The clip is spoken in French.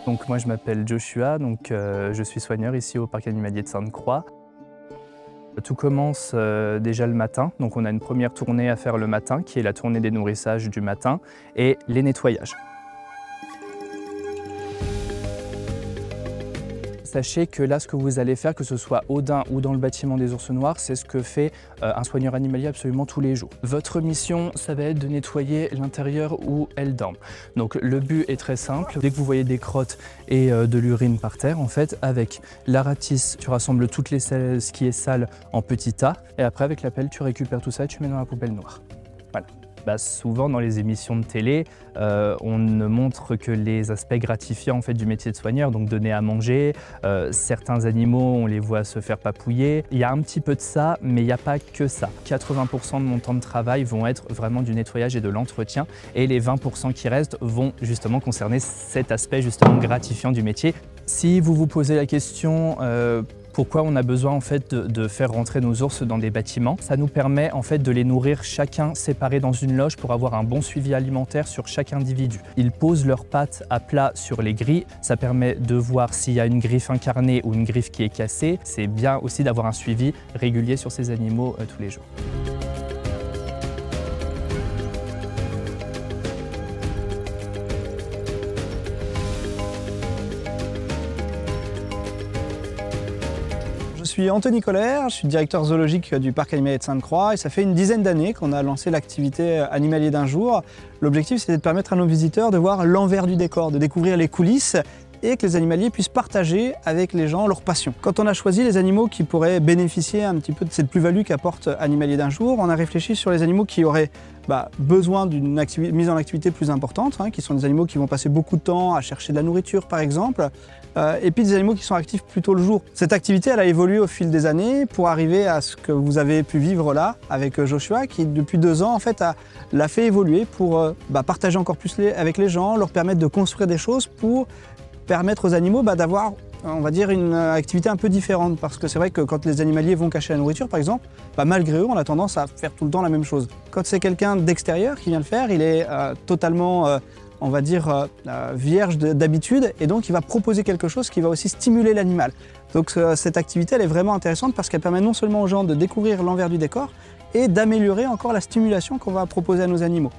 Donc moi je m'appelle Joshua, je suis soigneur ici au parc animalier de Sainte-Croix. Tout commence déjà le matin, donc on a une première tournée à faire le matin qui est la tournée des nourrissages du matin et les nettoyages. Sachez que là, ce que vous allez faire, que ce soit au daim ou dans le bâtiment des ours noirs, c'est ce que fait un soigneur animalier absolument tous les jours. Votre mission, ça va être de nettoyer l'intérieur où elles dorment. Donc le but est très simple. Dès que vous voyez des crottes et de l'urine par terre, en fait, avec la ratisse, tu rassembles toutes les ce qui est sale en petits tas et après avec la pelle, tu récupères tout ça et tu mets dans la poubelle noire. Voilà. Souvent dans les émissions de télé, on ne montre que les aspects gratifiants en fait, du métier de soigneur, donc donner à manger. Certains animaux, on les voit se faire papouiller. Il y a un petit peu de ça, mais il n'y a pas que ça. 80% de mon temps de travail vont être vraiment du nettoyage et de l'entretien, et les 20% qui restent vont justement concerner cet aspect justement gratifiant du métier. Si vous vous posez la question pourquoi on a besoin en fait de faire rentrer nos ours dans des bâtiments, ça nous permet en fait de les nourrir chacun séparés dans une loge pour avoir un bon suivi alimentaire sur chaque individu. Ils posent leurs pattes à plat sur les grilles, ça permet de voir s'il y a une griffe incarnée ou une griffe qui est cassée. C'est bien aussi d'avoir un suivi régulier sur ces animaux tous les jours. Je suis Anthony Colère, je suis directeur zoologique du parc animalier de Sainte-Croix et ça fait une dizaine d'années qu'on a lancé l'activité Animalier d'un jour. L'objectif c'était de permettre à nos visiteurs de voir l'envers du décor, de découvrir les coulisses et que les animaliers puissent partager avec les gens leur passion. Quand on a choisi les animaux qui pourraient bénéficier un petit peu de cette plus-value qu'apporte Animalier d'un jour, on a réfléchi sur les animaux qui auraient besoin d'une mise en activité plus importante, qui sont des animaux qui vont passer beaucoup de temps à chercher de la nourriture par exemple, et puis des animaux qui sont actifs plutôt le jour. Cette activité elle a évolué au fil des années pour arriver à ce que vous avez pu vivre là avec Joshua qui depuis 2 ans en fait l'a fait évoluer pour partager encore plus avec les gens, leur permettre de construire des choses pour permettre aux animaux d'avoir, on va dire, une activité un peu différente. Parce que c'est vrai que quand les animaliers vont cacher la nourriture, par exemple, malgré eux, on a tendance à faire tout le temps la même chose. Quand c'est quelqu'un d'extérieur qui vient le faire, il est totalement, on va dire, vierge d'habitude, et donc il va proposer quelque chose qui va aussi stimuler l'animal. Donc cette activité, elle est vraiment intéressante parce qu'elle permet non seulement aux gens de découvrir l'envers du décor, et d'améliorer encore la stimulation qu'on va proposer à nos animaux.